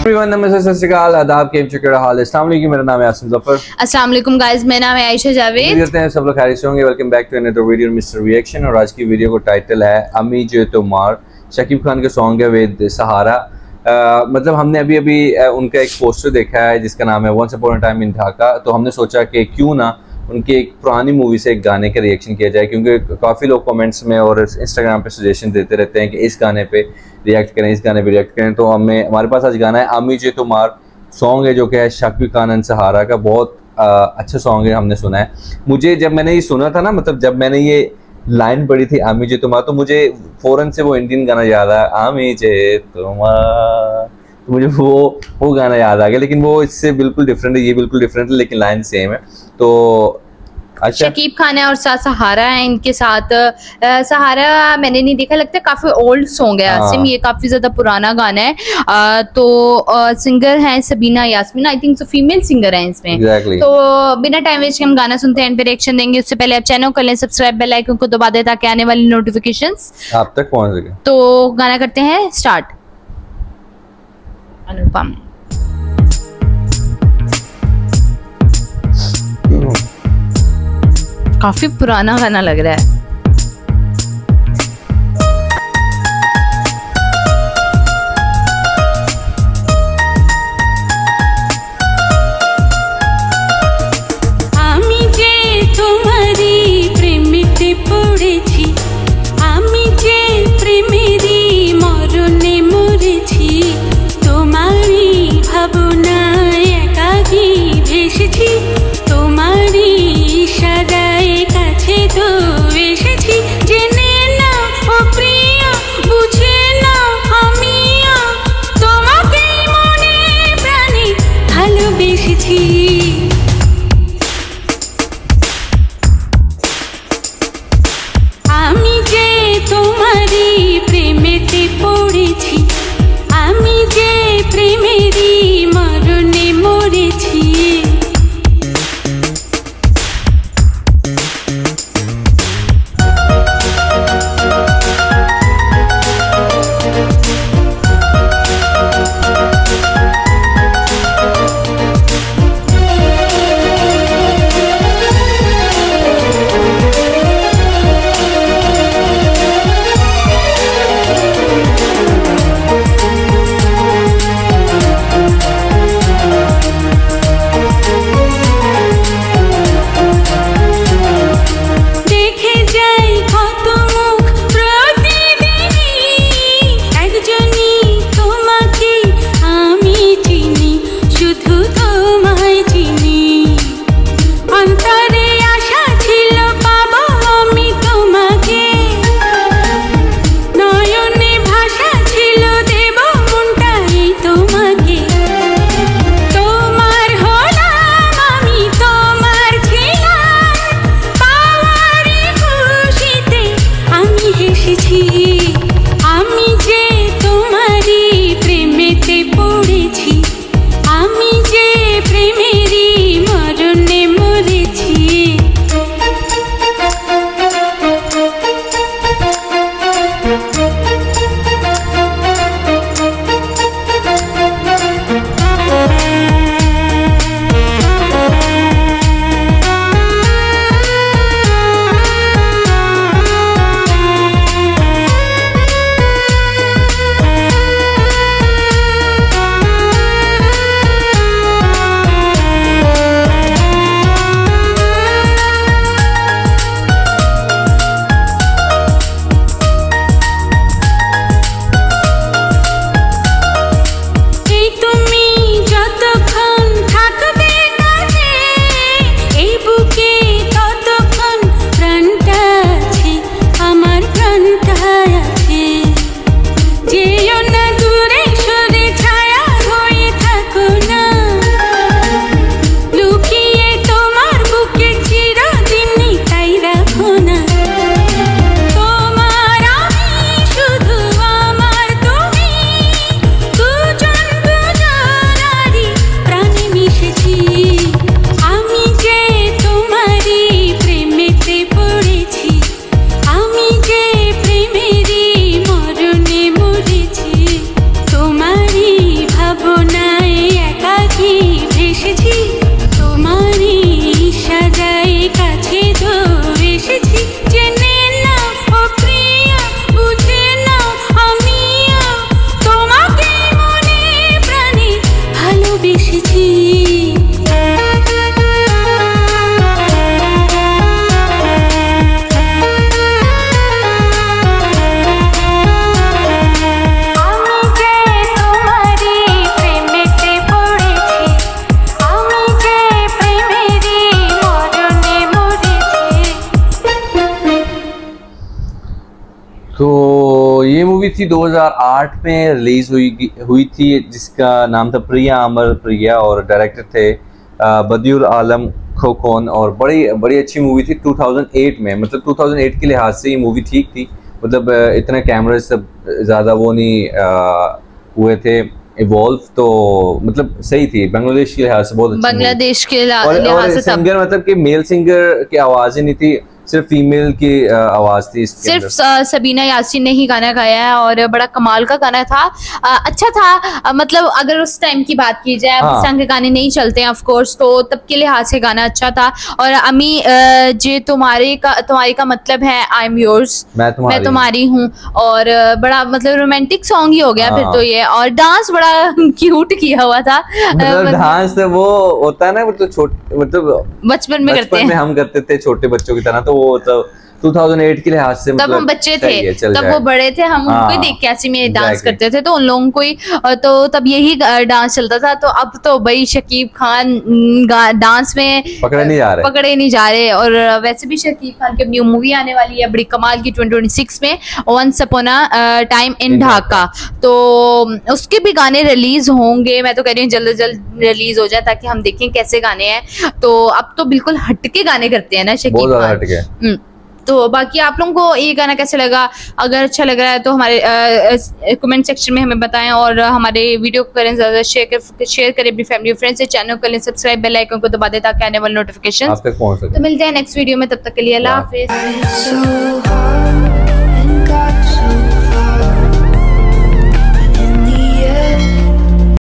Everyone, नमस्ते, सत श्री अकाल, आदाब, केम चुके हाल। अस्सलाम वालेकुम, मेरा नाम है आसिम जफर। अस्सलाम वालेकुम गाइस, मेरा नाम है आयशा जावेद। कहते हैं सब लोग खैरियत से होंगे। Welcome back to another video mister reaction. और आज की वीडियो को टाइटल है अम्मी जे तुम्हार। शकीब खान का सॉन्ग है विद सहारा। मतलब हमने अभी उनका एक पोस्टर देखा है जिसका नाम है once upon a time in Dhaka. तो हमने सोचा कि क्यों ना उनकी एक पुरानी मूवी से एक गाने का रिएक्शन किया जाए, क्योंकि काफ़ी लोग कमेंट्स में और इंस्टाग्राम पे सजेशन देते रहते हैं कि इस गाने पे रिएक्ट करें, इस गाने पे रिएक्ट करें। तो हमारे पास आज गाना है अम्मी जे तुम्हार सॉन्ग है, जो कि है शकीब खान एंड सहारा का। बहुत अच्छा सॉन्ग है, हमने सुना है। मुझे जब मैंने ये सुना था ना, मतलब जब मैंने ये लाइन पढ़ी थी अम्मी जे तुम्हार, तो मुझे फ़ौरन से वो इंडियन गाना याद आया, अम्मी जे तुम्हार। तो मुझे वो गाना याद आ गया, लेकिन वो इससे बिल्कुल डिफरेंट है, ये बिल्कुल डिफरेंट है, लेकिन लाइन सेम है। तो अच्छा, शकीब खान है और साथ सहारा है इनके साथ। सहारा मैंने नहीं देखा, लगता है काफी ओल्ड सॉन्ग है आसिम, ये काफी ज्यादा पुराना गाना है। तो सिंगर हैं Sabina Yasmin, I think female singer है इसमें। exactly. तो बिना टाइम वेस्ट के हम गाना सुनते हैं, एंड पे रिएक्शन देंगे। उससे पहले आप चैनल कर लें सब्सक्राइब, बेल आइकन को दबा दें ताकि आने वाली नोटिफिकेशंस आप तक पहुंच सके। तो गाना करते हैं स्टार्ट। अनुपम काफी पुराना गाना लग रहा है। তোমারি ইশারায় কাছে তো मूवी थी 2008 में रिलीज हुई थी, जिसका नाम था प्रिया अमर प्रिया, और डायरेक्टर थे बदिउल आलम खोकन, और बड़ी अच्छी मूवी थी 2008 में। मतलब 2008 के लिहाज से ये मूवी ठीक थी, मतलब इतना कैमरा सब ज़्यादा वो नहीं हुए थे इवॉल्व, तो मतलब सही थी। बांग्लादेश के लिहाज से बहुत अच्छी, बांग्लादेश के लिहाज से सिंगर मतलब कि मेल सिंगर की आवाज़ ही नहीं थी, सिर्फ फीमेल की आवाज थी। सिर्फ सबीना यासीन ने ही गाना गाया है और बड़ा कमाल का गाना था, अच्छा था। मतलब अगर उस टाइम की बात की जाए, अब इस टाइम के गाने नहीं चलते हैं ऑफ कोर्स, तो तब के लिहाज से गाना अच्छा था। और अमी जे तुम्हारी का मतलब है आई एम योर्स, मैं तुम्हारी हूँ, और बड़ा मतलब रोमांटिक सॉन्ग ही हो गया फिर तो ये। और डांस बड़ा क्यूट किया हुआ था, मतलब डांस वो होता है ना, मतलब बचपन में करते हैं, हम करते थे छोटे बच्चों की तरह, तो वो मतलब 2008 के लिहाज से तब हम बच्चे थे, तब वो बड़े थे, हम उनको देख के ऐसे में डांस करते थे, तो उन लोगों को ही, तो तब यही डांस चलता था। तो अब तो भाई शकीब खान डांस में पकड़े नहीं जा रहे। और वैसे भी शकीब खान की न्यू मूवी आने वाली है बड़ी कमाल की 2026 में, once upon a time in Dhaka, तो उसके भी गाने रिलीज होंगे। मैं तो कह रही हूँ जल्द से जल्द रिलीज हो जाए ताकि हम देखें कैसे गाने हैं। तो अब तो बिल्कुल हटके गाने करते हैं ना शकीब खान। तो बाकी आप लोगों को ये गाना कैसे लगा? अगर अच्छा लग रहा है तो हमारे कमेंट सेक्शन में हमें बताएं, और हमारे वीडियो को करें ज़्यादा शेयर करें अपनी फैमिली फ्रेंड्स से, चैनल को करें सब्सक्राइब, बेल आइकन को दबा दें ताकि आने वाले नोटिफिकेशन। तो मिलते हैं नेक्स्ट वीडियो में, तब तक के लिए अल्लाह हाफिज़।